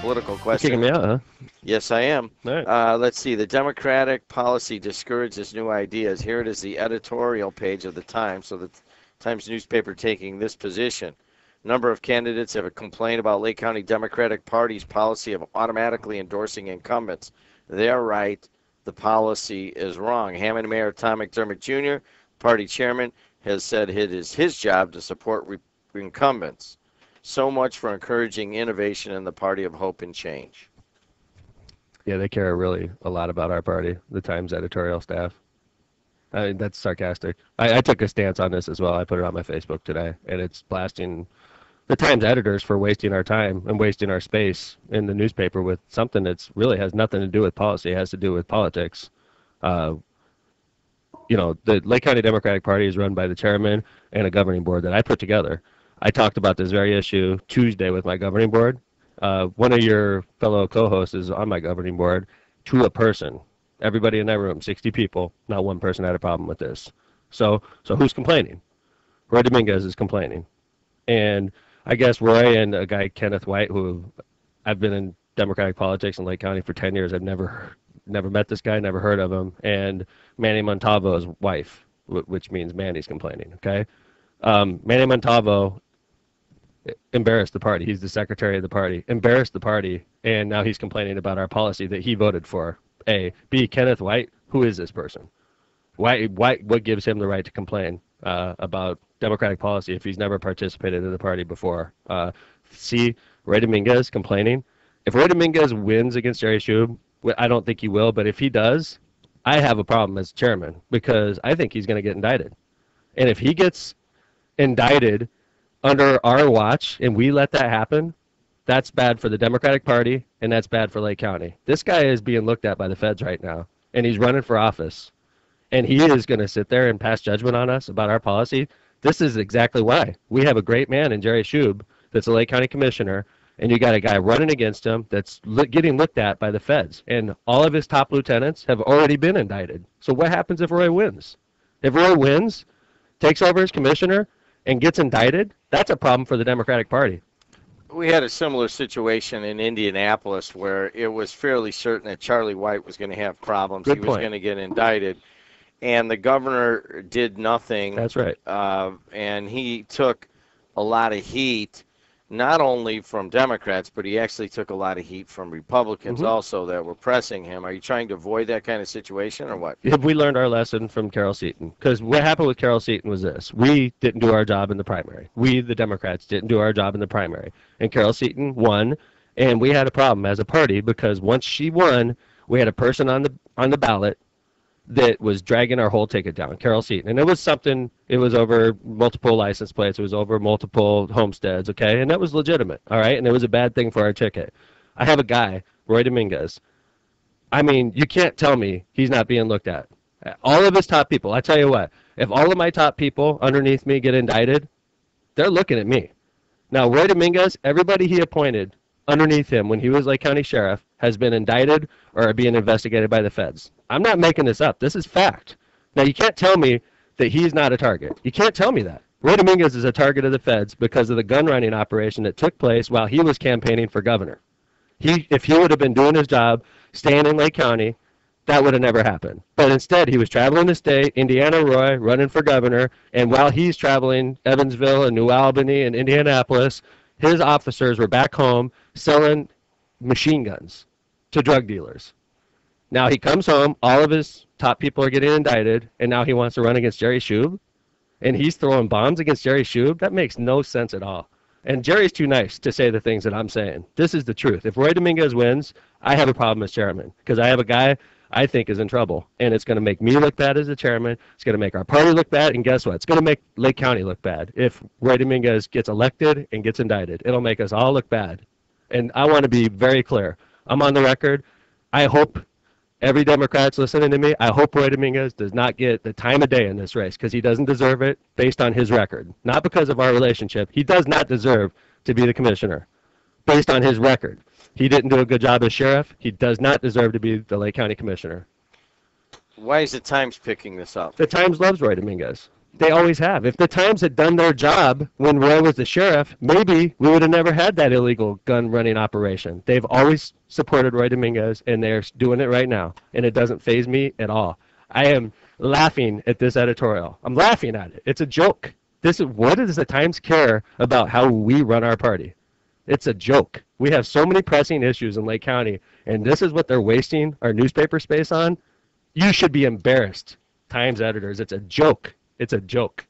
political You're question. kicking me out, huh? Yes, I am. All right. Let's see. The Democratic policy discourages new ideas. Here it is, the editorial page of the Times. So the Times newspaper taking this position. A number of candidates have complained about Lake County Democratic Party's policy of automatically endorsing incumbents. They're right. The policy is wrong. Hammond Mayor Thomas McDermott Jr., party chairman, has said it is his job to support incumbents. So much for encouraging innovation in the party of hope and change. Yeah, they care really a lot about our party, the Times editorial staff. I mean, that's sarcastic. I took a stance on this as well. I put it on my Facebook today, and it's blasting the Times editors for wasting our time and wasting our space in the newspaper with something that's really has nothing to do with policy. It has to do with politics. You know, the Lake County Democratic Party is run by the chairman and a governing board that I put together. I talked about this very issue Tuesday with my governing board. One of your fellow co-hosts is on my governing board to a person. Everybody in that room, 60 people, not one person had a problem with this. So who's complaining? Roy Dominguez is complaining. And I guess Roy and a guy, Kenneth White, who I've been in Democratic politics in Lake County for 10 years. I've never met this guy, never heard of him. And Manny Montalvo's wife, which means Manny's complaining, okay? Manny Montalvo embarrassed the party. He's the secretary of the party. Embarrassed the party, and now he's complaining about our policy that he voted for. A. B. Kenneth White, who is this person? What gives him the right to complain about Democratic policy if he's never participated in the party before? C. Roy Dominguez complaining. If Roy Dominguez wins against Jerry Shub, I don't think he will, but if he does, I have a problem as chairman because I think he's going to get indicted. And if he gets indicted under our watch and we let that happen, that's bad for the Democratic Party and that's bad for Lake County. This guy is being looked at by the feds right now, and he's running for office. And he is going to sit there and pass judgment on us about our policy. This is exactly why. We have a great man in Jerry Shub that's a Lake County commissioner, and you got a guy running against him that's getting looked at by the feds. And all of his top lieutenants have already been indicted. So what happens if Roy wins? If Roy wins, takes over as commissioner, and gets indicted, that's a problem for the Democratic Party. We had a similar situation in Indianapolis where it was fairly certain that Charlie White was going to have problems. Good he was point. going to get indicted. And the governor did nothing. That's right. And he took a lot of heat, not only from Democrats, but he actually took a lot of heat from Republicans also that were pressing him. Are you trying to avoid that kind of situation or what? Have we learned our lesson from Carol Seaton? Because what happened with Carol Seaton was this. We didn't do our job in the primary. We, the Democrats, didn't do our job in the primary. And Carol Seaton won, and we had a problem as a party because once she won, we had a person on the ballot that was dragging our whole ticket down, Carol Seaton. And it was something, it was over multiple license plates, it was over multiple homesteads, okay? And that was legitimate, all right? And it was a bad thing for our ticket. I have a guy, Roy Dominguez. I mean, you can't tell me he's not being looked at. All of his top people, I tell you what, if all of my top people underneath me get indicted, they're looking at me. Now, Roy Dominguez, everybody he appointed underneath him when he was Lake County Sheriff has been indicted or are being investigated by the feds. I'm not making this up. This is fact. Now, you can't tell me that he's not a target. You can't tell me that. Roy Dominguez is a target of the feds because of the gun running operation that took place while he was campaigning for governor. If he would have been doing his job, staying in Lake County, that would have never happened. But instead, he was traveling the state, Indiana Roy, running for governor, and while he's traveling Evansville and New Albany and Indianapolis, his officers were back home selling machine guns to drug dealers. Now he comes home, all of his top people are getting indicted, and now he wants to run against Jerry Shub, and he's throwing bombs against Jerry Shub? That makes no sense at all. And Jerry's too nice to say the things that I'm saying. This is the truth. If Roy Dominguez wins, I have a problem as chairman because I have a guy I think is in trouble, and it's going to make me look bad as a chairman. It's going to make our party look bad, and guess what? It's going to make Lake County look bad. If Roy Dominguez gets elected and gets indicted, it'll make us all look bad. And I want to be very clear. I'm on the record. I hope every Democrat's listening to me. I hope Roy Dominguez does not get the time of day in this race because he doesn't deserve it based on his record. Not because of our relationship. He does not deserve to be the commissioner based on his record. He didn't do a good job as sheriff. He does not deserve to be the Lake County commissioner. Why is the Times picking this up? The Times loves Roy Dominguez. They always have. If the Times had done their job when Roy was the sheriff, maybe we would have never had that illegal gun running operation. They've always supported Roy Dominguez, and they're doing it right now, and it doesn't faze me at all. I am laughing at this editorial. I'm laughing at it. It's a joke. What does the Times care about how we run our party? It's a joke. We have so many pressing issues in Lake County, and this is what they're wasting our newspaper space on? You should be embarrassed, Times editors. It's a joke. It's a joke.